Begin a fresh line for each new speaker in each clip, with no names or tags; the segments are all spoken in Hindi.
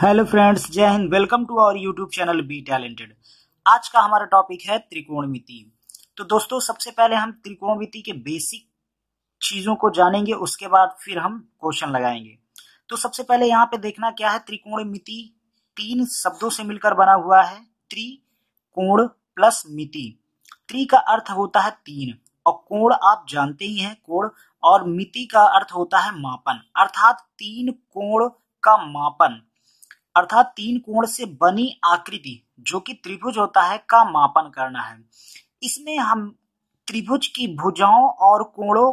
हेलो फ्रेंड्स, जय हिंद। Welcome to our YouTube channel be talented. आज का हमारा टॉपिक है त्रिकोणमिति। तो दोस्तों, सबसे पहले हम त्रिकोणमिति के बेसिक चीजों को जानेंगे, उसके बाद फिर हम क्वेश्चन लगाएंगे। तो सबसे पहले यहाँ पे देखना क्या है, त्रिकोणमिति तीन शब्दों से मिलकर बना हुआ है। त्रिकोण प्लस मिति। त्रि का अर्थ होता है तीन, और कोण आप जानते ही हैं, कोण। और मिति का अर्थ होता है मापन, अर्थात तीन कोण का मापन, अर्थात तीन कोण से बनी आकृति जो कि त्रिभुज होता है का मापन करना है। इसमें हम त्रिभुज की भुजाओं और कोणों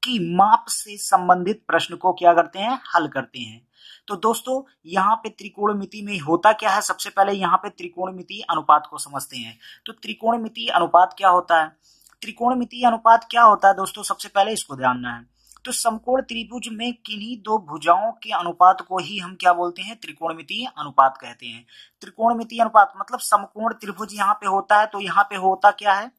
की माप से संबंधित प्रश्न को क्या करते हैं, हल करते हैं। तो दोस्तों, यहाँ पे त्रिकोणमिति में होता क्या है, सबसे पहले यहाँ पे त्रिकोणमिति अनुपात को समझते हैं। तो त्रिकोणमिति अनुपात क्या होता है? त्रिकोणमिति अनुपात क्या होता है दोस्तों, सबसे पहले इसको जानना है। तो समकोण त्रिभुज में किन्हीं दो भुजाओं के अनुपात को ही हम क्या बोलते हैं, त्रिकोणमितीय अनुपात कहते हैं। त्रिकोणमितीय अनुपात मतलब समकोण त्रिभुज यहाँ पे होता है, तो यहाँ पे होता क्या है,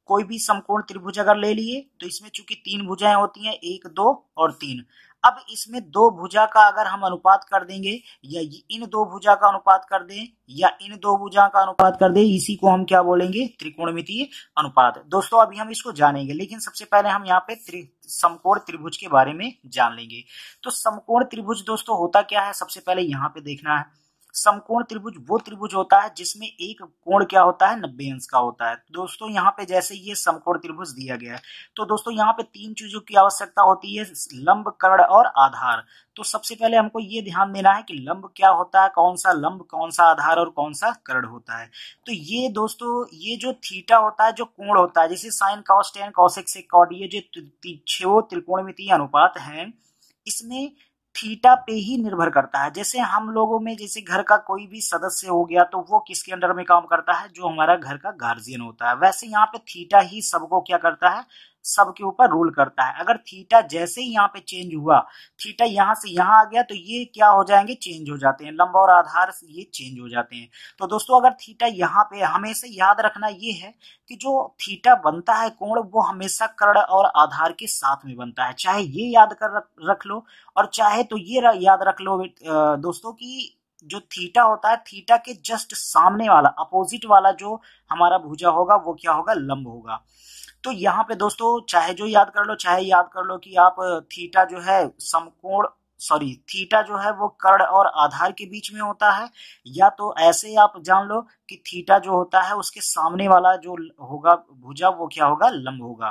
कोई भी समकोण त्रिभुज अगर ले लिए तो इसमें चूंकि तीन भुजाएं होती हैं, एक, दो और तीन। अब इसमें दो भुजा का अगर हम अनुपात कर देंगे, या इन दो भुजा का अनुपात कर दें, या इन दो भुजा का अनुपात कर दें, इसी को हम क्या बोलेंगे, त्रिकोणमितीय अनुपात। दोस्तों, अभी हम इसको जानेंगे, लेकिन सबसे पहले हम यहाँ पे समकोण त्रिभुज के बारे में जान लेंगे। तो समकोण त्रिभुज दोस्तों होता क्या है, सबसे पहले यहाँ पे देखना है। समकोण त्रिभुज वो त्रिभुज होता है जिसमें एक कोण क्या होता है, 90 अंश का होता है। दोस्तों, यहाँ पे जैसे ये समकोण त्रिभुज दिया गया है, तो दोस्तों यहाँ पे तीन चीजों की आवश्यकता होती है, लंब, कर्ण और आधार। तो सबसे पहले हमको ये ध्यान देना है कि लंब क्या होता है, कौन सा लंब, कौन सा आधार और कौन सा कर्ण होता है। तो ये दोस्तों, ये जो थीटा होता है, जो कोण होता है, जैसे साइन, कॉस, टेन, कोसेक, सेक, कॉट, ये जो छह त्रिकोणमितीय अनुपात हैं, इसमें थीटा पे ही निर्भर करता है। जैसे हम लोगों में, जैसे घर का कोई भी सदस्य हो गया, तो वो किसके अंडर में काम करता है, जो हमारा घर का गार्जियन होता है। वैसे यहाँ पे थीटा ही सबको क्या करता है, सबके ऊपर रूल करता है। अगर थीटा जैसे ही यहाँ पे चेंज हुआ, थीटा यहाँ से यहाँ आ गया, तो ये क्या हो जाएंगे, चेंज हो जाते हैं, लंब और आधार ये चेंज हो जाते हैं। तो दोस्तों, अगर थीटा यहाँ पे, हमेशा याद रखना ये है कि जो थीटा बनता है कोण, वो हमेशा कर्ण और आधार के साथ में बनता है। चाहे ये याद कर रख लो, और चाहे तो ये याद रख लो दोस्तों कि जो थीटा होता है, थीटा के जस्ट सामने वाला, अपोजिट वाला जो हमारा भुजा होगा, वो क्या होगा, लंब होगा। तो यहाँ पे दोस्तों, चाहे जो याद कर लो, चाहे याद कर लो कि आप थीटा जो है समकोण, सॉरी, थीटा जो है वो कर्ण और आधार के बीच में होता है, या तो ऐसे आप जान लो कि थीटा जो होता है उसके सामने वाला जो होगा भुजा, वो क्या होगा, लंब होगा।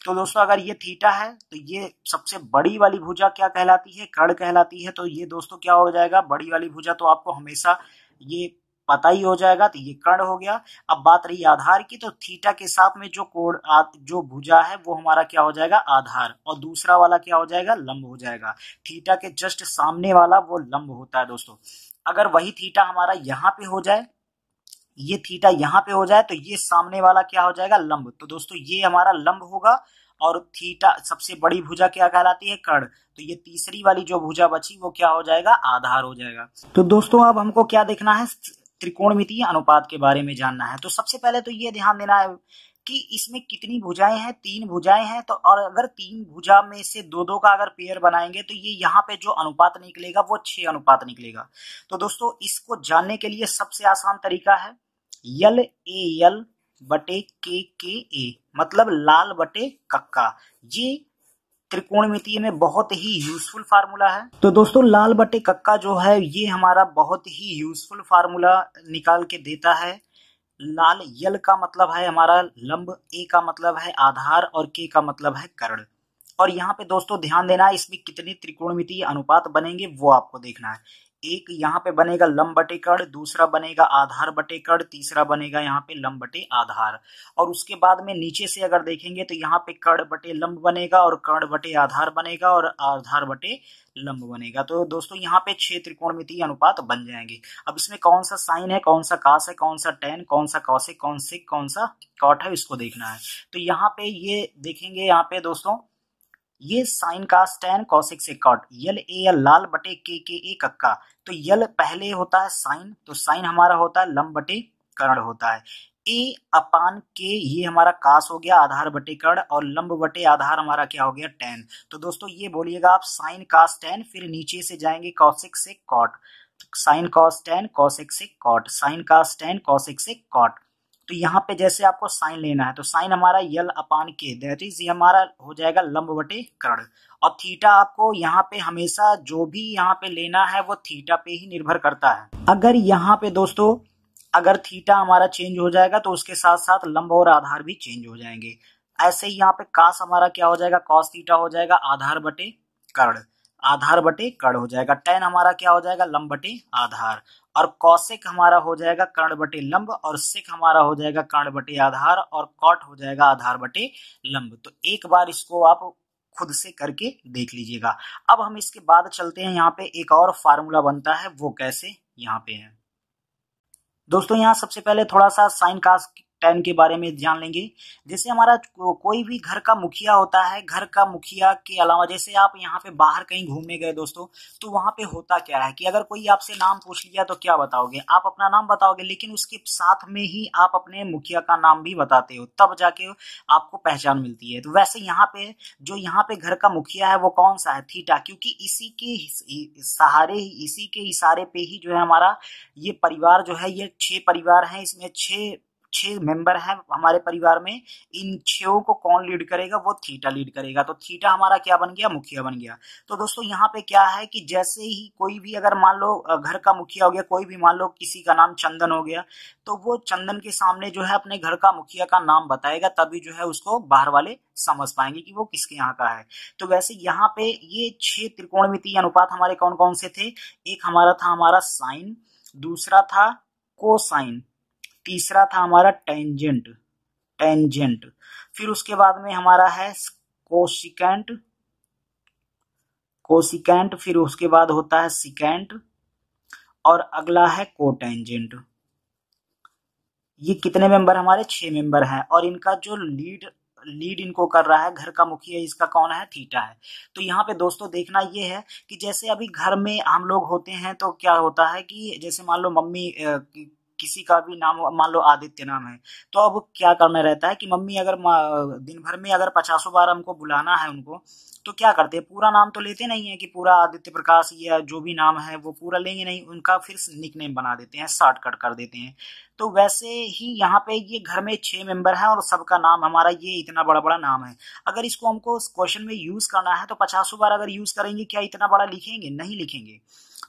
तो दोस्तों, अगर ये थीटा है तो ये सबसे बड़ी वाली भुजा क्या कहलाती है, कर्ण कहलाती है। तो ये दोस्तों क्या हो जाएगा, बड़ी वाली भुजा, तो आपको हमेशा ये पता ही हो जाएगा, तो ये कर्ण हो गया। अब बात रही आधार की, तो थीटा के साथ में जो कोण, जो भुजा है, वो हमारा क्या हो जाएगा, आधार, और दूसरा वाला क्या हो जाएगा, लंब हो जाएगा। थीटा के जस्ट सामने वाला वो लंब होता है दोस्तों। अगर वही थीटा हमारा यहाँ पे हो जाए, ये थीटा यहाँ पे हो जाए, तो ये सामने वाला क्या हो जाएगा, लंब। तो दोस्तों, ये हमारा लंब होगा, और थीटा सबसे बड़ी भुजा क्या कहलाती है, कर्ण। तो ये तीसरी वाली जो भुजा बची, वो क्या हो जाएगा, आधार हो जाएगा। तो दोस्तों, अब हमको क्या देखना है, त्रिकोणमितीय अनुपात के बारे में जानना है। तो सबसे पहले तो ये ध्यान देना है कि इसमें कितनी भुजाएं हैं, तीन भुजाएं हैं। तो और अगर तीन भुजा में से दो दो का अगर पेयर बनाएंगे, तो ये यहाँ पे जो अनुपात निकलेगा वो 6 अनुपात निकलेगा। तो दोस्तों, इसको जानने के लिए सबसे आसान तरीका है यल ए यल बटे के ए, मतलब लाल बटे कक्का। ये त्रिकोणमितीय में बहुत ही यूजफुल फार्मूला है। तो दोस्तों, लाल बटे कक्का जो है, ये हमारा बहुत ही यूजफुल फार्मूला निकाल के देता है। लाल, यल का मतलब है हमारा लंब, ए का मतलब है आधार, और के का मतलब है कर्ण। और यहाँ पे दोस्तों ध्यान देना है, इसमें कितने त्रिकोणमितीय अनुपात बनेंगे वो आपको देखना है। एक यहाँ पे बनेगा लंब बटे कर्ण, दूसरा बनेगा आधार बटे कर्ण, तीसरा बनेगा यहाँ पे लंब बटे आधार। और उसके बाद में नीचे से अगर देखेंगे, तो यहाँ पे कर्ण बटे लंब बनेगा, और कर्ण बटे आधार बनेगा, और आधार बटे लंब बनेगा। तो दोस्तों, यहाँ पे 6 त्रिकोणमितीय अनुपात बन जाएंगे। अब इसमें कौन सा साइन है, कौन सा कास है, कौन सा टेन, कौन सा कॉसेक, कौन सा कॉट है, इसको देखना है। तो यहाँ पे ये देखेंगे, यहाँ पे दोस्तों, ये साइन कास टेन कोसेक से कॉट, यल ए यल लाल बटे के ए कक्का। तो यल पहले होता है साइन, तो साइन हमारा होता है लंब बटे कर्ण होता है। ए अपान के, ये हमारा कास हो गया, आधार बटे कर्ण, और लंब बटे आधार हमारा क्या हो गया, टेन। तो दोस्तों, ये बोलिएगा आप साइन कास टेन, फिर नीचे से जाएंगे कॉसेक से cot. Sine cos tan cosec से cot, sine cos tan cosec से कॉट। तो यहाँ पे जैसे आपको साइन लेना है तो साइन हमारा यल अपान के, दैट इज ये हमारा हो जाएगा लंब बटे कर्ण। और थीटा आपको यहाँ पे हमेशा जो भी यहाँ पे लेना है वो थीटा पे ही निर्भर करता है। अगर यहाँ पे दोस्तों अगर थीटा हमारा चेंज हो जाएगा तो उसके साथ साथ लंब और आधार भी चेंज हो जाएंगे। ऐसे ही यहाँ पे कास हमारा क्या हो जाएगा, कॉस थीटा हो जाएगा आधार बटे कर्ण, आधार बटे कर्ण हो जाएगा। टेन हमारा क्या हो जाएगा, लंब बटे आधार। और कौशिक हमारा हो जाएगा कर्ण बटे लंब, और सिक हमारा हो जाएगा कर्ण बटे आधार, और कॉट हो जाएगा आधार बटे लंब। तो एक बार इसको आप खुद से करके देख लीजिएगा। अब हम इसके बाद चलते हैं, यहाँ पे एक और फार्मूला बनता है, वो कैसे यहाँ पे है दोस्तों। यहाँ सबसे पहले थोड़ा सा साइन कास टेन के बारे में जान लेंगे। जैसे हमारा कोई भी घर का मुखिया होता है, घर का मुखिया के अलावा जैसे आप यहाँ पे बाहर कहीं घूमने गए दोस्तों, तो वहां पे होता क्या है कि अगर कोई आपसे नाम पूछ लिया तो क्या बताओगे, आप अपना नाम बताओगे, लेकिन उसके साथ में ही आप अपने मुखिया का नाम भी बताते हो, तब जाके आपको पहचान मिलती है। तो वैसे यहाँ पे जो यहाँ पे घर का मुखिया है वो कौन सा है, थीटा, क्योंकि इसी के सहारे, इसी के इशारे पे ही जो है हमारा ये परिवार जो है, ये 6 परिवार हैं, इसमें 6 मेंबर हैं हमारे परिवार में। इन 6 को कौन लीड करेगा, वो थीटा लीड करेगा। तो थीटा हमारा क्या बन गया, मुखिया बन गया। तो दोस्तों यहाँ पे क्या है कि जैसे ही कोई भी अगर मान लो घर का मुखिया हो गया, कोई भी मान लो किसी का नाम चंदन हो गया, तो वो चंदन के सामने जो है अपने घर का मुखिया का नाम बताएगा, तभी जो है उसको बाहर वाले समझ पाएंगे कि वो किसके यहाँ का है। तो वैसे यहाँ पे ये 6 त्रिकोणमितीय अनुपात हमारे कौन कौन से थे, एक हमारा था हमारा साइन, दूसरा था कोसाइन, तीसरा था हमारा टेंजेंट, टेंजेंट, फिर उसके बाद में हमारा है कोसिकेंट, कोसिकेंट, फिर उसके बाद होता है सिकेंट, और अगला है कोटेंजेंट। ये कितने मेंबर हमारे, 6 मेंबर हैं, और इनका जो लीड इनको कर रहा है घर का मुखिया, इसका कौन है, थीटा है। तो यहाँ पे दोस्तों देखना ये है कि जैसे अभी घर में हम लोग होते हैं तो क्या होता है कि जैसे मान लो मम्मी किसी का भी नाम मान लो आदित्य नाम है, तो अब क्या करना रहता है कि मम्मी अगर दिन भर में अगर 50 बार हमको बुलाना है उनको, तो क्या करते हैं, पूरा नाम तो लेते नहीं है कि पूरा आदित्य प्रकाश या जो भी नाम है वो पूरा लेंगे नहीं, उनका फिर निक नेम बना देते हैं, शॉर्टकट कर देते हैं। तो वैसे ही यहाँ पे ये घर में 6 मेंबर हैं और सबका नाम हमारा ये इतना बड़ा बड़ा नाम है। अगर इसको हमको क्वेश्चन में यूज करना है तो 50 बार अगर यूज करेंगे, क्या इतना बड़ा लिखेंगे, नहीं लिखेंगे।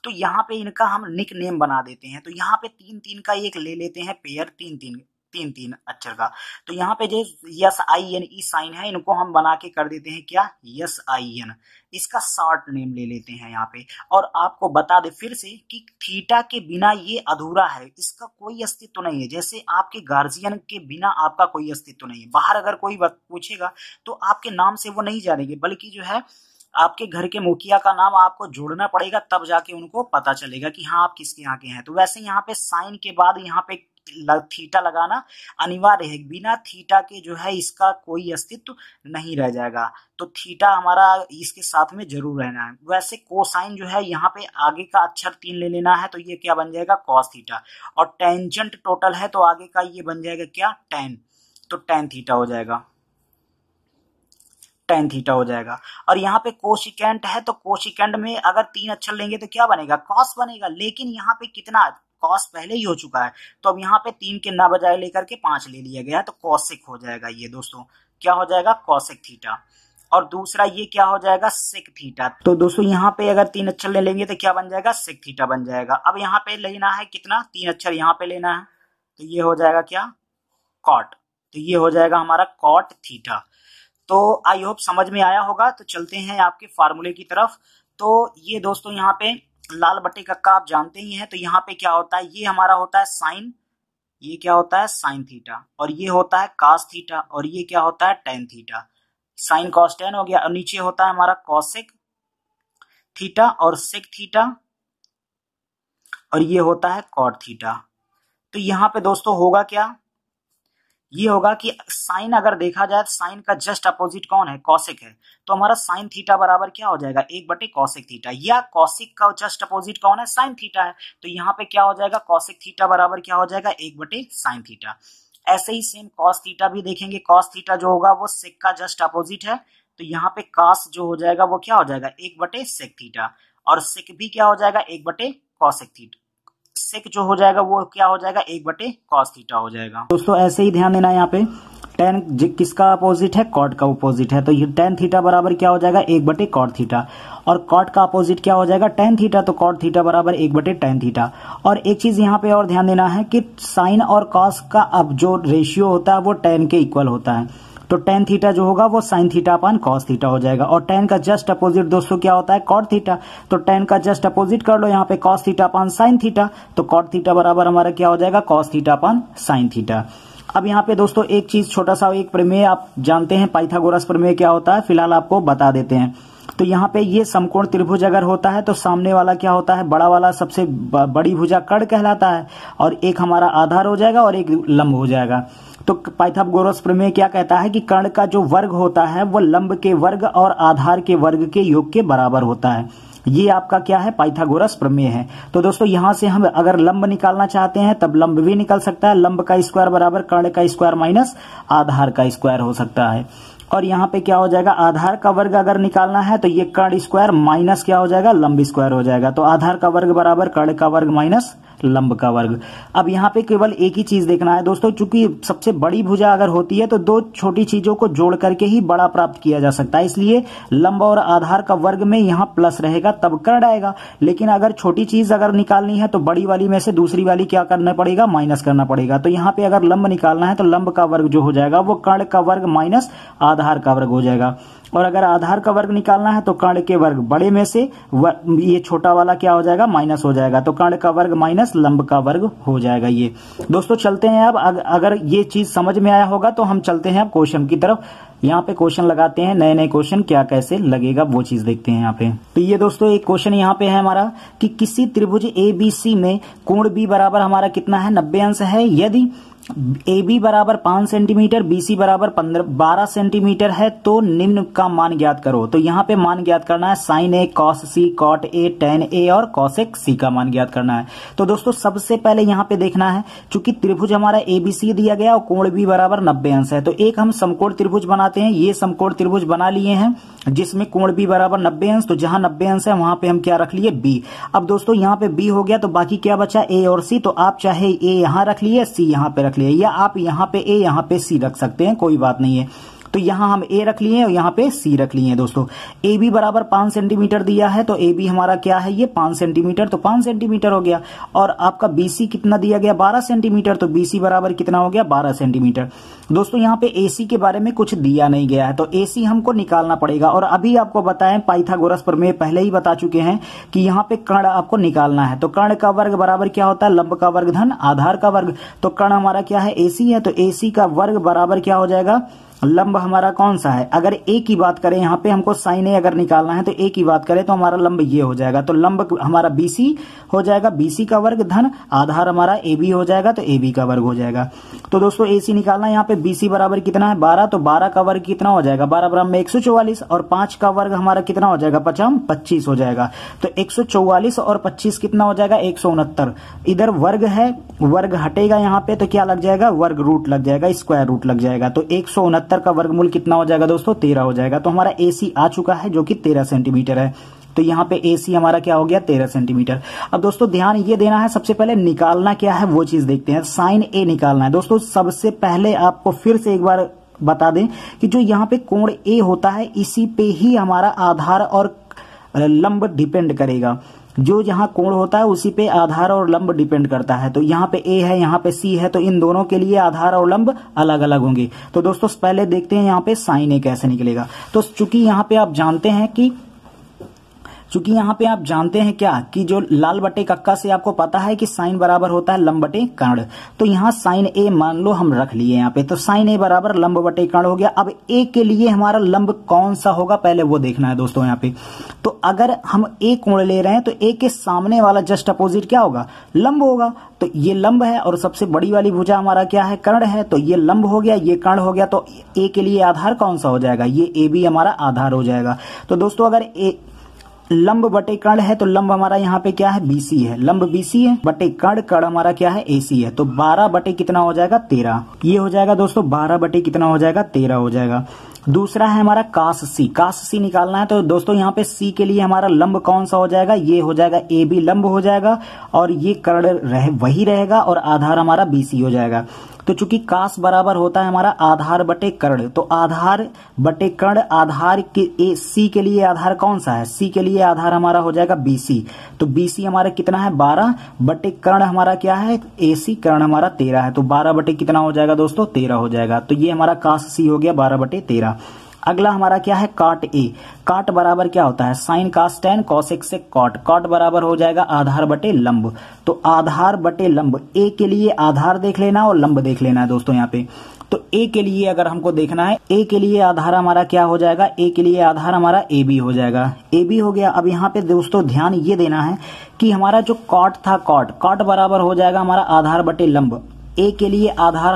तो यहाँ पे इनका हम निक नेम बना देते हैं। तो यहाँ पे 3-3 का एक ले लेते हैं पेयर, 3-3 अक्षर का। तो यहाँ पे जो S I N E sine है, इनको हम बना के कर देते हैं क्या, यस आई एन, इसका शॉर्ट नेम ले लेते हैं यहाँ पे। और आपको बता दे फिर से कि थीटा के बिना ये अधूरा है, इसका कोई अस्तित्व नहीं है। जैसे आपके गार्जियन के बिना आपका कोई अस्तित्व नहीं है। बाहर अगर कोई पूछेगा तो आपके नाम से वो नहीं जानेंगे, बल्कि जो है आपके घर के मुखिया का नाम आपको जोड़ना पड़ेगा, तब जाके उनको पता चलेगा कि हाँ आप किसके यहाँ के हैं। तो वैसे यहाँ पे साइन के बाद यहाँ पे थीटा लगाना अनिवार्य है, बिना थीटा के जो है इसका कोई अस्तित्व नहीं रह जाएगा। तो थीटा हमारा इसके साथ में जरूर रहना है। वैसे कोसाइन जो है यहाँ पे आगे का अक्षर 3 ले लेना है, तो ये क्या बन जाएगा, कॉस थीटा। और टेंजेंट टोटल है तो आगे का ये बन जाएगा क्या, टेन, तो टेन थीटा हो जाएगा, टेन थीटा हो जाएगा। और यहाँ पे कोशिकेंट है तो कोशिकेंट में अगर 3 अक्षर लेंगे तो क्या बनेगा, कॉस बनेगा। लेकिन यहाँ पे कितना, कॉस पहले ही हो चुका है, तो अब यहाँ पे 3 के ना बजाय लेकर के 5 ले लिया गया है, तो कॉसिक हो जाएगा ये दोस्तों, क्या हो जाएगा, कॉसिक थीटा। और दूसरा ये क्या हो जाएगा, सेक थीटा। तो दोस्तों यहाँ पे अगर 3 अक्षर ले लेंगे तो क्या बन जाएगा, सेक थीटा बन जाएगा। अब यहाँ पे लेना है कितना, 3 अक्षर यहाँ पे लेना है, तो ये हो जाएगा क्या, कॉट। तो ये हो जाएगा हमारा कॉट थीटा। तो आई होप समझ में आया होगा। तो चलते हैं आपके फार्मूले की तरफ। तो ये दोस्तों यहाँ पे लाल बटे कक्का आप जानते ही हैं। तो यहाँ पे क्या होता है, ये हमारा होता है साइन, ये क्या होता है, साइन थीटा, और ये होता है कॉस थीटा, और ये क्या होता है, tan theta. Sign cos ten हो गया, और नीचे होता है हमारा कॉसेक थीटा और सेक थीटा, और ये होता है कॉट थीटा। तो यहाँ पे दोस्तों होगा क्या, ये होगा कि साइन अगर देखा जाए तो साइन का जस्ट अपोजिट कौन है, कॉसेक है। तो हमारा साइन थीटा बराबर क्या हो जाएगा, 1 कॉसेक थीटा, या कॉसेक का जस्ट अपोजिट कौन है, साइन थीटा है। तो यहाँ पे क्या हो जाएगा, कॉसेक थीटा बराबर क्या हो जाएगा, 1 साइन थीटा। ऐसे ही सेम कॉस थीटा भी देखेंगे, कॉस थीटा जो होगा वो सेक का जस्ट अपोजिट है। तो यहाँ पे कॉस जो हो जाएगा वो क्या हो जाएगा, 1 सेक थीटा, और सेक भी क्या हो जाएगा, 1 कॉसेक थीटा। सेक जो हो जाएगा वो क्या हो जाएगा, 1/cos थीटा हो जाएगा। दोस्तों ऐसे ही ध्यान देना, यहाँ पे टेन किसका अपोजिट है, कॉट का अपोजिट है, तो ये टेन थीटा बराबर क्या हो जाएगा, 1/cot थीटा। और कॉट का अपोजिट क्या हो जाएगा, टेन थीटा, तो कॉट थीटा बराबर 1/tan थीटा। और एक चीज यहाँ पे और ध्यान देना है कि साइन और कॉस का अब जो रेशियो होता है वो टेन के इक्वल होता है, तो टेन थीटा जो होगा वो sine theta upon cos theta हो जाएगा। और टेन का जस्ट अपोजिट दोस्तों क्या होता है, कॉट थीटा, तो टेन का जस्ट अपोजिट कर लो यहाँ पे, cos theta upon sine theta, तो कॉट थीटा बराबर हमारा क्या हो जाएगा, cos theta upon sine theta. अब यहाँ पे दोस्तों एक चीज छोटा सा एक प्रमेय आप जानते हैं, पाइथागोरस प्रमेय क्या होता है, फिलहाल आपको बता देते हैं। तो यहाँ पे ये समकोण त्रिभुज अगर होता है तो सामने वाला क्या होता है, बड़ा वाला सबसे बड़ी भुजा कर्ण कहलाता है, और एक हमारा आधार हो जाएगा और एक लंब हो जाएगा। तो पाइथागोरस प्रमेय क्या कहता है कि कर्ण का जो वर्ग होता है वो लंब के वर्ग और आधार के वर्ग के योग के बराबर होता है। ये आपका क्या है, पाइथागोरस प्रमेय है। तो दोस्तों यहां से हम अगर लंब निकालना चाहते हैं तब लंब भी निकल सकता है, लंब का स्क्वायर बराबर कर्ण का स्क्वायर माइनस आधार का स्क्वायर हो सकता है। और यहाँ पे क्या हो जाएगा, आधार का वर्ग अगर निकालना है तो ये कर्ण स्क्वायर माइनस क्या हो जाएगा, लंब स्क्वायर हो जाएगा। तो आधार का वर्ग बराबर कर्ण का वर्ग माइनस लंब का वर्ग। अब यहाँ पे केवल एक ही चीज देखना है दोस्तों, चूंकि सबसे बड़ी भुजा अगर होती है तो दो छोटी चीजों को जोड़ करके ही बड़ा प्राप्त किया जा सकता है, इसलिए लंब और आधार का वर्ग में यहाँ प्लस रहेगा तब कर्ण आएगा। लेकिन अगर छोटी चीज अगर निकालनी है तो बड़ी वाली में से दूसरी वाली क्या करना पड़ेगा, माइनस करना पड़ेगा। तो यहाँ पे अगर लंब निकालना है तो लंब का वर्ग जो हो जाएगा वो कर्ण का वर्ग माइनस आधार का वर्ग हो जाएगा। और अगर आधार का वर्ग निकालना है तो कर्ण के वर्ग बड़े में से ये छोटा वाला क्या हो जाएगा, माइनस हो जाएगा, तो कर्ण का वर्ग माइनस लंब का वर्ग हो जाएगा। ये दोस्तों चलते हैं अब अगर ये चीज समझ में आया होगा तो हम चलते हैं अब क्वेश्चन की तरफ। यहाँ पे क्वेश्चन लगाते हैं, नए नए क्वेश्चन क्या कैसे लगेगा वो चीज देखते हैं यहाँ पे। तो ये दोस्तों एक क्वेश्चन यहाँ पे है हमारा कि किसी त्रिभुज ABC में कोण B बराबर हमारा कितना है, 90 अंश है। यदि AB बराबर 5 सेंटीमीटर, BC बराबर 12 सेंटीमीटर है तो निम्न का मान ज्ञात करो। तो यहाँ पे मान ज्ञात करना है sine A, cos C, cot A, tan A और कॉसेक C का मान ज्ञात करना है। तो दोस्तों सबसे पहले यहाँ पे देखना है, चूंकि त्रिभुज हमारा ABC दिया गया और कोण B बराबर 90 अंश है, तो एक हम समकोण त्रिभुज बनाते हैं। ये समकोण त्रिभुज बना लिए हैं जिसमें कोण B बराबर 90 अंश, तो जहां 90 अंश है वहां पे हम क्या रख लिए, B। अब दोस्तों यहाँ पे B हो गया तो बाकी क्या बचा, A और C। तो आप चाहे A यहाँ रख लिए, C यहाँ पे रख लिए, या आप यहाँ पे A यहाँ पे C रख सकते हैं, कोई बात नहीं है। तो यहाँ हम A रख लिए और यहाँ पे C रख लिए हैं दोस्तों। AB बराबर 5 सेंटीमीटर दिया है तो AB हमारा क्या है, ये 5 सेंटीमीटर, तो 5 सेंटीमीटर हो गया। और आपका BC कितना दिया गया, 12 सेंटीमीटर, तो BC बराबर कितना हो गया, 12 सेंटीमीटर। दोस्तों यहाँ पे AC के बारे में कुछ दिया नहीं गया है तो AC हमको निकालना पड़ेगा। और अभी आपको बताएं पाइथागोरस प्रमेय पहले ही बता चुके हैं कि यहाँ पे कर्ण आपको निकालना है, तो कर्ण का वर्ग बराबर क्या होता है, लंब का वर्ग धन आधार का वर्ग। तो कर्ण हमारा क्या है, AC है, तो AC का वर्ग बराबर क्या हो जाएगा, लंब हमारा कौन सा है। अगर A की बात करें, यहाँ पे हमको साइन A अगर निकालना है तो A की बात करें तो हमारा लंब ये हो जाएगा, तो लंब हमारा BC हो जाएगा, BC का वर्ग धन आधार हमारा AB हो जाएगा, तो AB का वर्ग हो जाएगा। तो दोस्तों AC निकालना है, यहाँ पे BC बराबर कितना है, 12, तो 12 का वर्ग कितना हो जाएगा, 12 बराबर में 144, और 5 का वर्ग हमारा कितना हो जाएगा, 25 हो जाएगा। तो 144 और 25 कितना हो जाएगा, 169। इधर वर्ग है, वर्ग हटेगा यहाँ पे तो क्या लग जाएगा, वर्ग रूट लग जाएगा, स्क्वायर रूट लग जाएगा। तो 169 का वर्गमूल कितना हो जाएगा दोस्तों, 13 हो जाएगा। तो हमारा AC आ चुका है जो कि 13 सेंटीमीटर है। तो यहाँ पे AC हमारा क्या हो गया, 13 सेंटीमीटर। अब दोस्तों ध्यान ये देना है, सबसे पहले निकालना क्या है वो चीज देखते हैं। साइन A निकालना है दोस्तों। सबसे पहले आपको फिर से एक बार बता दें कि जो यहाँ पे कोण A होता है इसी पे ही हमारा आधार और लंब डिपेंड करेगा। जो यहाँ कोण होता है उसी पे आधार और लंब डिपेंड करता है। तो यहाँ पे A है, यहाँ पे C है, तो इन दोनों के लिए आधार और लंब अलग अलग होंगे। तो दोस्तों पहले देखते हैं यहाँ पे साइन A कैसे निकलेगा। तो चूंकि यहाँ पे आप जानते हैं क्या कि जो लाल बटे कक्का से आपको पता है कि साइन बराबर होता है लंब बटे कर्ण। तो यहाँ साइन A मान लो हम रख लिए यहाँ पे, तो साइन A बराबर लंब बटे कर्ण हो गया। अब A के लिए हमारा लंब कौन सा होगा पहले वो देखना है दोस्तों यहाँ पे। तो अगर हम A कोण ले रहे हैं तो A के सामने वाला जस्ट अपोजिट क्या होगा, लंब होगा। तो ये लंब है और सबसे बड़ी वाली भुजा हमारा क्या है, कर्ण है, तो ये लंब हो गया, ये कर्ण हो गया। तो A के लिए आधार कौन सा हो जाएगा, ये AB हमारा आधार हो जाएगा। तो दोस्तों अगर लंब बटे कर्ण है तो लंब हमारा यहाँ पे क्या है, BC है, लंब BC है बटे कर्ण, कर्ण हमारा क्या है, AC है। तो 12 बटे कितना हो जाएगा, 13। ये हो जाएगा दोस्तों 12 बटे कितना हो जाएगा, 13 हो जाएगा। दूसरा है हमारा कास सी। कास सी निकालना है तो दोस्तों यहाँ पे सी के लिए हमारा लंब कौन सा हो जाएगा, ये हो जाएगा ए बी लंब हो जाएगा, और ये कर्ण वही रहेगा और आधार हमारा बी सी हो जाएगा। तो चूंकि कास बराबर होता है हमारा आधार बटे कर्ण, तो आधार बटे कर्ण, आधार के सी के लिए आधार कौन सा है, सी के लिए आधार हमारा हो जाएगा बी सी। तो बी सी हमारा कितना है 12 बटे कर्ण हमारा क्या है ए सी, कर्ण हमारा 13 है, तो 12 बटे कितना हो जाएगा दोस्तों 13 हो जाएगा। तो ये हमारा कास सी हो गया 12 बटे 13। अगला हमारा क्या है काट ए। काट बराबर क्या होता है साइन कास टेन कॉसेक से कॉट। कॉट बराबर हो जाएगा आधार बटे लंब। तो आधार बटे लंब, ए के लिए आधार देख लेना और लंब देख लेना है दोस्तों यहाँ पे। तो ए के लिए अगर हमको देखना है, ए के लिए आधार हमारा क्या हो जाएगा, ए के लिए आधार हमारा ए बी हो जाएगा, ए बी हो गया। अब यहाँ पे दोस्तों ध्यान ये देना है कि हमारा जो कॉट था, कॉट बराबर हो जाएगा हमारा आधार बटे लंब। ए के लिए आधार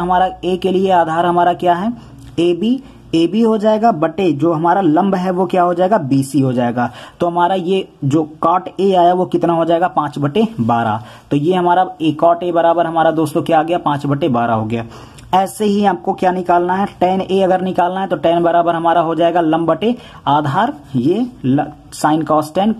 हमारा क्या है ए बी हो जाएगा, बटे जो हमारा लंब है वो क्या हो जाएगा बी सी हो जाएगा। तो हमारा ये जो कॉट ए आया वो कितना हो जाएगा 5 बटे 12। तो ये हमारा कॉट ए बराबर हमारा दोस्तों क्या आ गया 5 बटे 12 हो गया। ऐसे ही आपको क्या निकालना है, टेन ए अगर निकालना है तो टेन बराबर हमारा हो जाएगा लंब बटे आधार, ये साइन कॉस टेन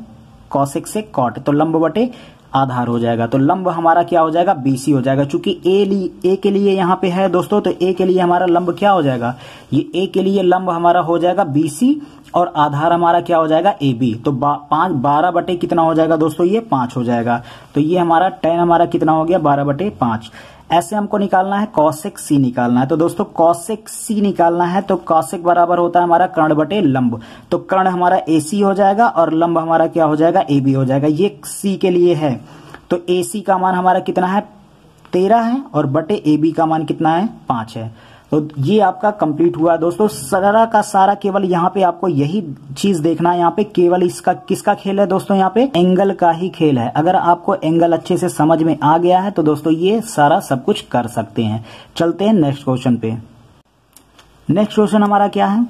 कॉसेक से कॉट, तो लंब बटे आधार हो जाएगा। तो लंब हमारा क्या हो जाएगा बीसी हो जाएगा। चूंकि ए के लिए यहाँ पे है दोस्तों, तो ए के लिए हमारा लंब क्या हो जाएगा, ये ए के लिए लंब हमारा हो जाएगा बीसी और आधार हमारा क्या हो जाएगा ए बी। तो 12 बटे कितना हो जाएगा दोस्तों, ये 5 हो जाएगा। तो ये हमारा टेन हमारा कितना हो गया 12 बटे 5। ऐसे हमको निकालना है कॉसेक सी निकालना है। तो दोस्तों कॉसेक सी निकालना है तो कॉसेक बराबर होता है हमारा कर्ण बटे लंब। तो कर्ण हमारा ए सी हो जाएगा और लंब हमारा क्या हो जाएगा ए बी हो जाएगा। ये सी के लिए है तो ए सी का मान हमारा कितना है 13 है और बटे ए बी का मान कितना है 5 है। तो ये आपका कंप्लीट हुआ दोस्तों। सारा का सारा केवल यहाँ पे आपको यही चीज देखना है, यहाँ पे केवल इसका किसका खेल है दोस्तों, यहाँ पे एंगल का ही खेल है। अगर आपको एंगल अच्छे से समझ में आ गया है तो दोस्तों ये सारा सब कुछ कर सकते हैं। चलते हैं नेक्स्ट क्वेश्चन पे। नेक्स्ट क्वेश्चन हमारा क्या है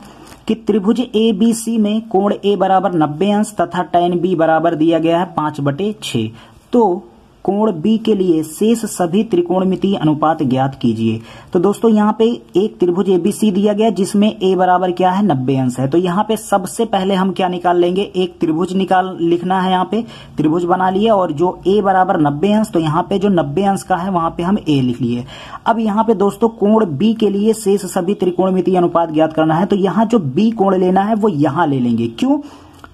कि त्रिभुज ए बी सी में कोण ए बराबर 90 अंश तथा tan बी बराबर दिया गया है 5/6। तो कोण बी के लिए शेष सभी त्रिकोणमितीय अनुपात ज्ञात कीजिए। तो दोस्तों यहाँ पे एक त्रिभुज एबीसी दिया गया जिसमें ए बराबर क्या है 90 अंश है। तो यहाँ पे सबसे पहले हम क्या निकाल लेंगे, एक त्रिभुज लिखना है। यहाँ पे त्रिभुज बना लिए और जो ए बराबर 90 अंश, तो यहाँ पे जो 90 अंश का है वहां पे हम ए लिख लिए। अब यहाँ पे दोस्तों कोण बी के लिए शेष सभी त्रिकोणमितीय अनुपात ज्ञात करना है। तो यहाँ जो बी कोण लेना है वो यहाँ ले लेंगे। क्यों?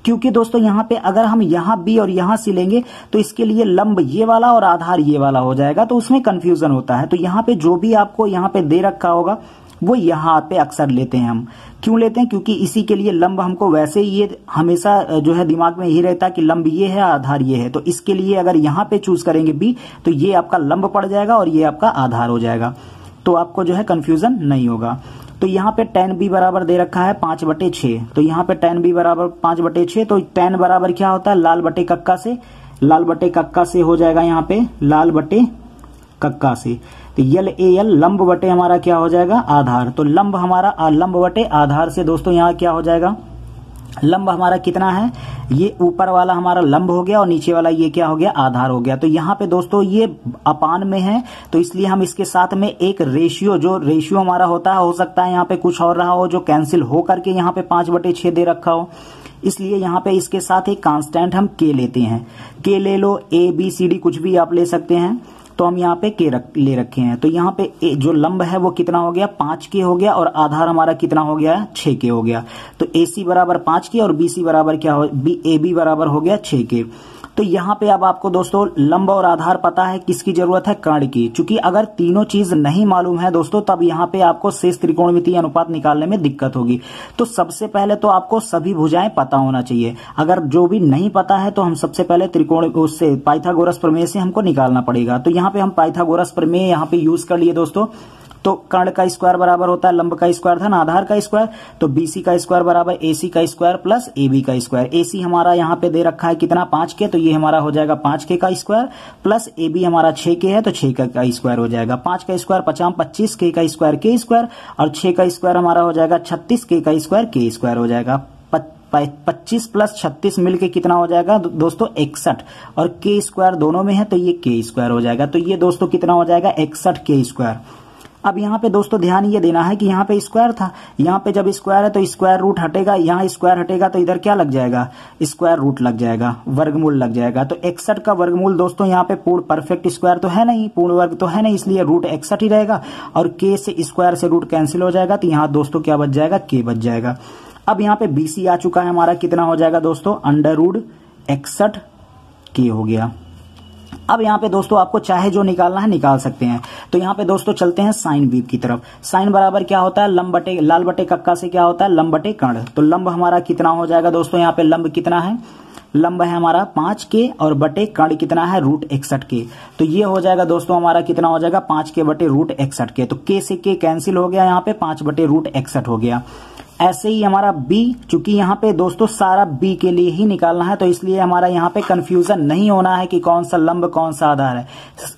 क्योंकि दोस्तों यहाँ पे अगर हम यहाँ बी और यहाँ सी लेंगे तो इसके लिए लंब ये वाला और आधार ये वाला हो जाएगा, तो उसमें कंफ्यूजन होता है। तो यहाँ पे जो भी आपको यहाँ पे दे रखा होगा वो यहाँ पे अक्सर लेते हैं हम। क्यों लेते हैं? क्योंकि इसी के लिए लंब हमको वैसे ही ये हमेशा जो है दिमाग में यही रहता है कि लंब ये है आधार ये है। तो इसके लिए अगर यहाँ पे चूज करेंगे बी तो ये आपका लंब पड़ जाएगा और ये आपका आधार हो जाएगा। तो आपको जो है कंफ्यूजन नहीं होगा। तो यहाँ पे tan b बराबर दे रखा है 5/6। तो यहाँ पे tan b बराबर 5/6। तो tan बराबर क्या होता है लाल बटे कक्का से हो जाएगा यहाँ पे लाल बटे कक्का से। तो यल ए यल लंब बटे हमारा क्या हो जाएगा आधार। तो लंब हमारा लंब बटे आधार से दोस्तों यहाँ क्या हो जाएगा, लंब हमारा कितना है, ये ऊपर वाला हमारा लंब हो गया और नीचे वाला ये क्या हो गया आधार हो गया। तो यहाँ पे दोस्तों ये अपान में है तो इसलिए हम इसके साथ में एक रेशियो, जो रेशियो हमारा होता है, हो सकता है यहाँ पे कुछ और रहा हो जो कैंसिल हो करके यहाँ पे 5/6 दे रखा हो, इसलिए यहाँ पे इसके साथ एक कांस्टेंट हम के लेते हैं। के ले लो, ए बी सी डी कुछ भी आप ले सकते हैं। तो हम यहाँ पे के ले रखे हैं। तो यहाँ पे जो लंब है वो कितना हो गया 5K हो गया और आधार हमारा कितना हो गया 6K हो गया। तो AC बराबर 5K और BC बराबर क्या हो, AB बराबर हो गया 6K। तो यहाँ पे अब आपको दोस्तों लंब और आधार पता है, किसकी जरूरत है, कर्ण की। क्योंकि अगर तीनों चीज नहीं मालूम है दोस्तों तब यहाँ पे आपको शेष त्रिकोणमितीय अनुपात निकालने में दिक्कत होगी। तो सबसे पहले तो आपको सभी भुजाएं पता होना चाहिए। अगर जो भी नहीं पता है तो हम सबसे पहले त्रिकोण उससे पाइथागोरस प्रमेय से हमको निकालना पड़ेगा। तो यहाँ पे हम पाइथागोरस प्रमेय यहाँ पे यूज कर लिए दोस्तों। तो कर्ण का स्क्वायर बराबर होता है लंब का स्क्वायर था ना आधार का स्क्वायर। तो BC का स्क्वायर बराबर AC का स्क्वायर प्लस AB का स्क्वायर। AC हमारा यहाँ पे दे रखा है कितना 5K, तो ये हमारा हो जाएगा 5K का स्क्वायर प्लस AB हमारा 6K है तो 6K का स्क्वायर हो जाएगा। 5 का स्क्वायर 25 K का स्क्वायर K स्क्वायर और 6 का स्क्वायर हमारा हो जाएगा 36 K का स्क्वायर K स्क्वायर हो जाएगा। 25 प्लस 36 मिलके कितना हो जाएगा दोस्तों 61 और K स्क्वायर दोनों में है तो ये K स्क्वायर हो जाएगा। तो ये दोस्तों कितना हो जाएगा 61 K स्क्वायर। अब यहाँ पे दोस्तों ध्यान ये देना है कि यहाँ पे स्क्वायर था, यहाँ पे जब स्क्वायर है तो स्क्वायर रूट हटेगा, यहाँ स्क्वायर हटेगा तो इधर क्या लग जाएगा, स्क्वायर रूट लग जाएगा, वर्गमूल लग जाएगा। तो 61 का वर्गमूल दोस्तों यहाँ पे पूर्ण परफेक्ट स्क्वायर तो है नहीं, पूर्ण वर्ग तो है नहीं, इसलिए रूट 61 ही रहेगा और के से स्क्वायर से रूट कैंसिल हो जाएगा, तो यहाँ दोस्तों क्या बच जाएगा, के बच जाएगा। अब यहाँ पे BC आ चुका है हमारा, कितना हो जाएगा दोस्तों, √61 के हो गया। अब यहाँ पे दोस्तों आपको चाहे जो निकालना है निकाल सकते हैं। तो यहाँ पे दोस्तों चलते हैं साइन वेव की तरफ। साइन बराबर क्या होता है, लंब बटे लाल बटे कक्का से क्या होता है, लंब बटे कर्ण। तो लंब हमारा कितना हो जाएगा दोस्तों, यहाँ पे लंब कितना है, लंब है हमारा 5 के और बटे कर्ण कितना है, √61 के। तो ये हो जाएगा दोस्तों हमारा कितना हो जाएगा, 5 के बटे √61 के। तो के से के कैंसिल हो गया, यहाँ पे 5 बटे √61 हो गया। ऐसे ही हमारा B, चूंकि यहाँ पे दोस्तों सारा B के लिए ही निकालना है, तो इसलिए हमारा यहाँ पे कंफ्यूजन नहीं होना है कि कौन सा लंब कौन सा आधार है,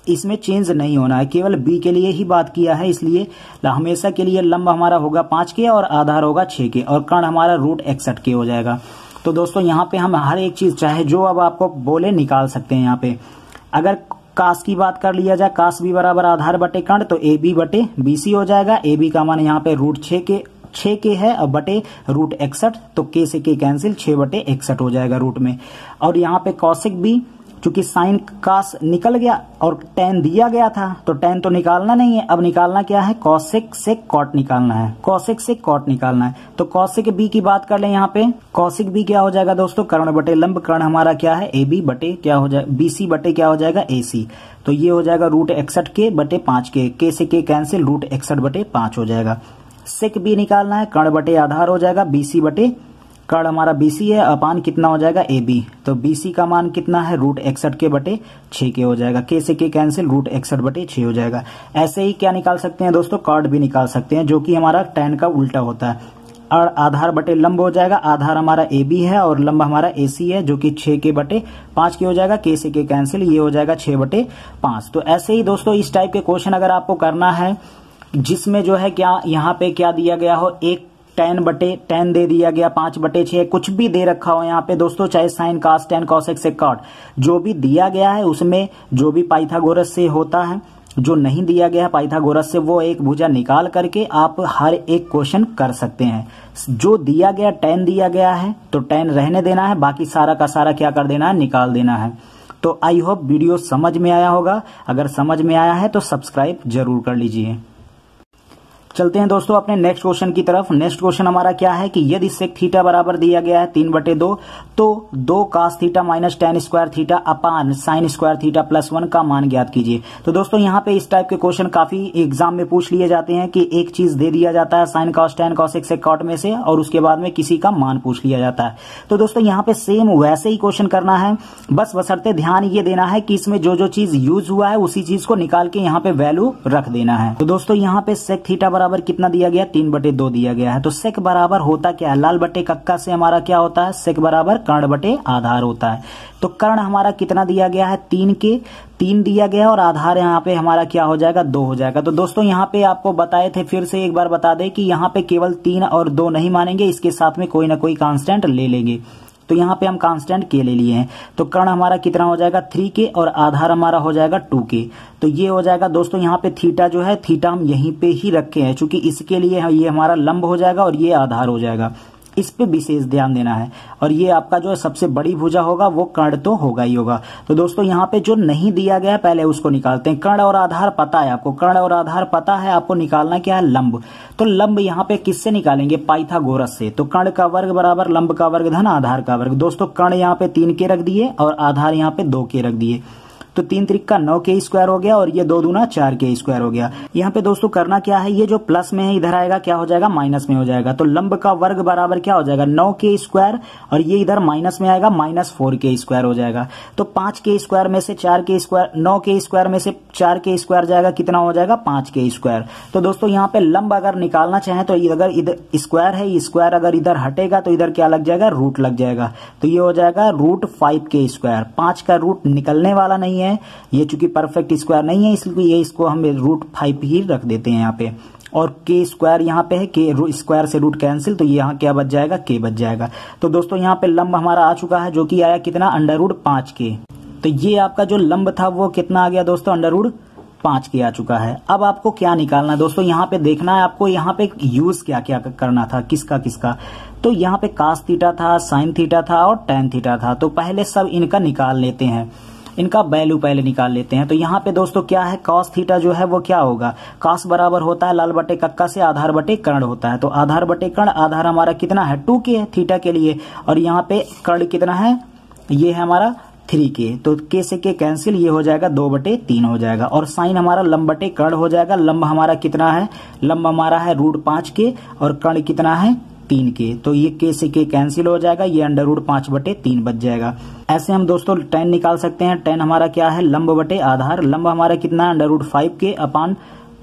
इसमें चेंज नहीं होना है, केवल B के लिए ही बात किया है। इसलिए हमेशा के लिए लंब हमारा होगा 5 के और आधार होगा 6 के और कर्ण हमारा √61 के हो जाएगा। तो दोस्तों यहाँ पे हम हर एक चीज चाहे जो अब आपको बोले निकाल सकते हैं। यहाँ पे अगर कास की बात कर लिया जाए, कास B बराबर आधार बटे कर्ण, तो AB बटे BC हो जाएगा। AB का मान यहाँ पे √6 के है और बटे √61, तो के से के कैंसिल, 6 बटे 61 हो जाएगा रूट में। और यहाँ पे कौशिक भी, चूंकि साइन कास निकल गया और tan दिया गया था, तो tan तो निकालना नहीं है, अब निकालना क्या है, कौशिक से कॉट निकालना है, कौशिक से कॉट निकालना है। तो कौशिक B की बात कर लें, यहाँ पे कौशिक B क्या हो जाएगा दोस्तों, कर्ण बटे लंब, कर्ण हमारा क्या है AB बटे क्या हो जाएगा, BC बटे क्या हो जाएगा, AC। तो ये हो जाएगा √61 के बटे 5 के से के कैंसिल, √61 बटे 5 हो जाएगा। सेक B निकालना है, कर्ण बटे आधार हो जाएगा, BC बटे कर्ण हमारा BC है, अपान कितना हो जाएगा, AB। तो BC का मान कितना है, √61 के बटे 6 के हो जाएगा, के से के कैंसिल, √61 बटे 6 हो जाएगा। ऐसे ही क्या निकाल सकते हैं दोस्तों, कॉट भी निकाल सकते हैं, जो कि हमारा tan का उल्टा होता है। और आधार बटे लंब हो जाएगा, आधार हमारा AB है और लंब हमारा AC है, जो कि 6 के बटे 5 के हो जाएगा, के से के कैंसिल, ये हो जाएगा 6 बटे 5। तो ऐसे ही दोस्तों इस टाइप के क्वेश्चन अगर आपको करना है जिसमें जो है क्या यहाँ पे क्या दिया गया हो, एक tan दे दिया गया, 5 बटे 6 कुछ भी दे रखा हो यहाँ पे दोस्तों, चाहे साइन कास tan कॉसेक से कॉट जो भी दिया गया है, उसमें जो भी पाइथागोरस से होता है, जो नहीं दिया गया है पाइथागोरस से, वो एक भुजा निकाल करके आप हर एक क्वेश्चन कर सकते हैं। जो दिया गया tan दिया गया है तो tan रहने देना है, बाकी सारा का सारा क्या कर देना है, निकाल देना है। तो आई होप वीडियो समझ में आया होगा, अगर समझ में आया है तो सब्सक्राइब जरूर कर लीजिए। चलते हैं दोस्तों अपने नेक्स्ट क्वेश्चन की तरफ। नेक्स्ट क्वेश्चन हमारा क्या है कि यदि सेक थीटा बराबर दिया गया है 3/2, तो 2 cos theta minus tan square theta upon sine square theta +1 का मान ज्ञात कीजिए। तो दोस्तों यहाँ पे इस टाइप के क्वेश्चन काफी एग्जाम में पूछ लिए जाते हैं कि एक चीज दे दिया जाता है sine cos tan cosec sec cot में से, और उसके बाद में किसी का मान पूछ लिया जाता है। तो दोस्तों यहाँ पे सेम वैसे ही क्वेश्चन करना है, बस बशर्ते ध्यान ये देना है कि इसमें जो जो चीज यूज हुआ है उसी चीज को निकाल के यहाँ पे वैल्यू रख देना है। तो दोस्तों यहाँ पे सेक थीटा बराबर कितना दिया गया, 3/2 दिया गया है। तो सेक बराबर होता क्या है, लाल बटे कक्का से हमारा क्या होता है, सेक बराबर कर्ण बटे आधार होता है। तो कर्ण हमारा कितना दिया गया है, 3 के 3 दिया गया और आधार यहाँ पे हमारा क्या हो जाएगा, 2 हो जाएगा। तो दोस्तों यहाँ पे आपको बताए थे, फिर से एक बार बता दें कि यहाँ पे केवल 3 और 2 नहीं मानेंगे, इसके साथ में कोई ना कोई कांस्टेंट ले लेंगे। तो यहाँ पे हम कांस्टेंट के ले लिए हैं। तो कर्ण हमारा कितना हो जाएगा, 3 के और आधार हमारा हो जाएगा 2 के। तो ये हो जाएगा दोस्तों, यहाँ पे थीटा जो है, थीटा हम यहीं पे ही रखे हैं, चूंकि इसके लिए ये हमारा लंब हो जाएगा और ये आधार हो जाएगा, इस पे विशेष ध्यान देना है। और ये आपका जो है सबसे बड़ी भुजा होगा वो कर्ण तो होगा ही होगा। तो दोस्तों यहाँ पे जो नहीं दिया गया है पहले उसको निकालते हैं। कर्ण और आधार पता है आपको, कर्ण और आधार पता है आपको, निकालना क्या है, लंब। तो लंब यहाँ पे किससे निकालेंगे, पाइथागोरस से। तो कर्ण का वर्ग बराबर लंब का वर्ग धन आधार का वर्ग। दोस्तों कर्ण यहाँ पे 3 के रख दिए और आधार यहाँ पे 2 के रख दिए, तो 3 त्रिक 9 के स्क्वायर हो गया और ये 2 दूना 4 के स्क्वायर हो गया। यहाँ पे दोस्तों करना क्या है, ये जो प्लस में है इधर आएगा क्या हो जाएगा, माइनस में हो जाएगा। तो लंब का वर्ग बराबर क्या हो जाएगा, 9 के स्क्वायर, और ये इधर माइनस में आएगा, -4 के स्क्वायर हो जाएगा। तो 5 के स्क्वायर में से 4 के स्क्वायर, 9 के स्क्वायर में से 4 के स्क्वायर जाएगा, कितना हो जाएगा, 5 के स्क्वायर। तो दोस्तों यहाँ पे लंब अगर निकालना चाहें तो अगर इधर स्क्वायर है, स्क्वायर अगर इधर हटेगा तो इधर क्या लग जाएगा, रूट लग जाएगा। तो ये हो जाएगा √5 के स्क्वायर। 5 का रूट निकलने वाला नहीं है, ये चूंकि परफेक्ट स्क्वायर नहीं है इसलिए इसको हम √5 ही रख देते हैं यहाँ पे। और के स्क्वायर यहाँ पे है, के स्क्वायर से रूट कैंसिल, तो यहाँ क्या बच जाएगा, के बच जाएगा। तो दोस्तों यहाँ पे लंब हमारा आ चुका है, जो कि आया कितना, √5 के। तो ये आपका जो लंब था वो कितना आ गया दोस्तों, 5 के आ चुका है। अब आपको क्या निकालना है दोस्तों, यहाँ पे देखना है आपको, यहाँ पे यूज क्या क्या करना था, किसका किसका। तो यहाँ पे कास थीटा था, साइन थीटा था और टेन थीटा था। तो पहले सब इनका निकाल लेते हैं, इनका वैल्यू पहले निकाल लेते हैं। तो यहाँ पे दोस्तों क्या है, कॉस थीटा जो है वो क्या होगा, कॉस बराबर होता है लाल बटे कक्का से आधार बटे कर्ण होता है। तो आधार बटे कर्ण, आधार हमारा कितना है 2k है थीटा के लिए, और यहाँ पे कर्ण कितना है, ये है हमारा 3k। तो k से k कैंसिल, ये हो जाएगा 2/3 हो जाएगा। और साइन हमारा लंब बटे कर्ण हो जाएगा। लंब हमारा कितना है, लंब हमारा है √5k और कर्ण कितना है 3k। तो ये k से k कैंसिल हो जाएगा, ये √5/3 बच जाएगा। ऐसे हम दोस्तों tan निकाल सकते हैं। tan हमारा क्या है, लंब बटे आधार। लंब हमारा कितना है √5k अपान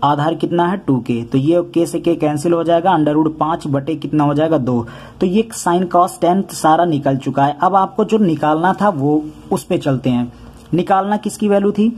आधार कितना है 2k। तो ये k से k कैंसिल हो जाएगा, √5 बटे कितना हो जाएगा 2। तो ये साइन कॉस tan सारा निकल चुका है। अब आपको जो निकालना था वो उस पे चलते हैं। निकालना किसकी वैल्यू थी,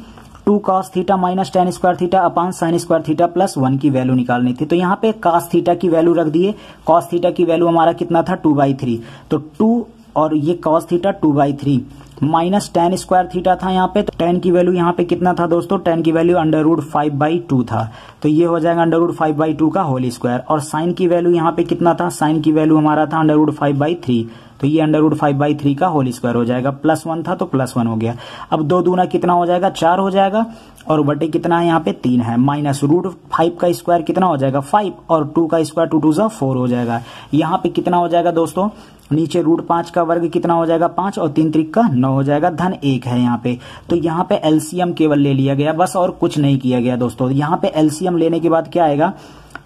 2 cos theta minus tan square theta upon sine square theta plus 1 की वैल्यू निकालनी थी। तो यहाँ पे cos थीटा की वैल्यू रख दिए। cos थीटा की वैल्यू हमारा कितना था 2/3। तो 2 और ये cos theta 2/3 minus tan square theta था यहाँ पे। तो tan की वैल्यू यहाँ पे कितना था दोस्तों, tan की वैल्यू √5/2 था। तो ये हो जाएगा √5/2 का होल स्क्वायर। और साइन की वैल्यू यहाँ पे कितना था, साइन की वैल्यू हमारा था √5/3। तो ये √5/3 का होल स्क्वायर हो जाएगा। +1 था तो +1 हो गया। अब 2 दूना कितना हो जाएगा, 4 हो जाएगा। और बटे कितना है यहाँ पे 3 है। माइनस √5 का स्क्वायर कितना हो जाएगा 5, और 2 का स्क्वायर 2 2 4 हो जाएगा। यहाँ पे कितना हो जाएगा दोस्तों, नीचे √5 का वर्ग कितना हो जाएगा 5 और 3 त्रिक का 9 हो जाएगा, धन 1 है यहाँ पे। तो यहाँ पे एलसीएम केवल ले लिया गया बस, और कुछ नहीं किया गया दोस्तों। यहाँ पे एलसीएम लेने के बाद क्या आएगा,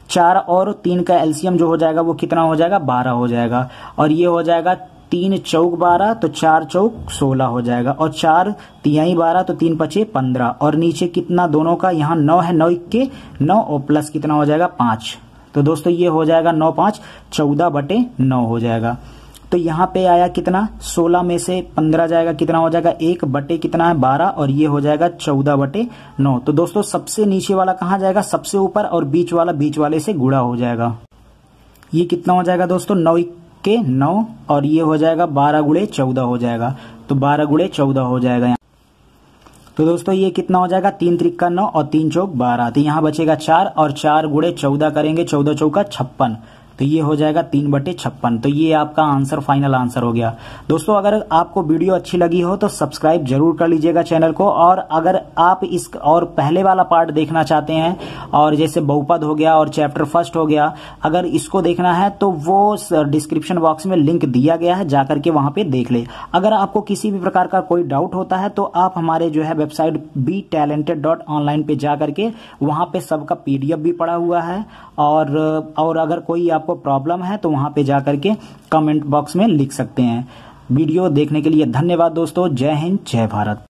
4 और 3 का एलसीएम जो हो जाएगा वो कितना हो जाएगा 12 हो जाएगा। और ये हो जाएगा 3 चौक 12, तो 4 चौक 16 हो जाएगा। और 4 तिहाई 12, तो 3 पचे 15। और नीचे कितना दोनों का, यहाँ 9 है, 9 के 9 और प्लस कितना हो जाएगा 5। तो दोस्तों ये हो जाएगा 9 5 14/9 हो जाएगा। तो यहाँ पे आया कितना, 16 में से 15 जाएगा, कितना हो जाएगा 1 बटे कितना है 12, और ये हो जाएगा 14/9। तो दोस्तों सबसे नीचे वाला कहाँ जाएगा, सबसे ऊपर, और बीच वाला बीच वाले से गुणा हो जाएगा। ये कितना हो जाएगा दोस्तों 9 के 9, और ये हो जाएगा 12 × 14 हो जाएगा। तो 12 × 14 हो जाएगा। तो दोस्तों ये कितना हो जाएगा, 3 त्रिक का 9 और 3 चौक 12। तो यहाँ बचेगा 4, और 4 × 14 करेंगे, 14 चौका 56। तो ये हो जाएगा 3/56। तो ये आपका आंसर, फाइनल आंसर हो गया। दोस्तों अगर आपको वीडियो अच्छी लगी हो तो सब्सक्राइब जरूर कर लीजिएगा चैनल को। और अगर आप इस और पहले वाला पार्ट देखना चाहते हैं, और जैसे बहुपद हो गया और चैप्टर फर्स्ट हो गया, अगर इसको देखना है तो वो डिस्क्रिप्शन बॉक्स में लिंक दिया गया है, जाकर के वहां पे देख ले। अगर आपको किसी भी प्रकार का कोई डाउट होता है तो आप हमारे जो है वेबसाइट betalented.online पे जाकर के वहां पे सबका PDF भी पड़ा हुआ है। और अगर कोई आपको प्रॉब्लम है तो वहां पे जाकर के कमेंट बॉक्स में लिख सकते हैं। वीडियो देखने के लिए धन्यवाद दोस्तों। जय हिंद, जय भारत।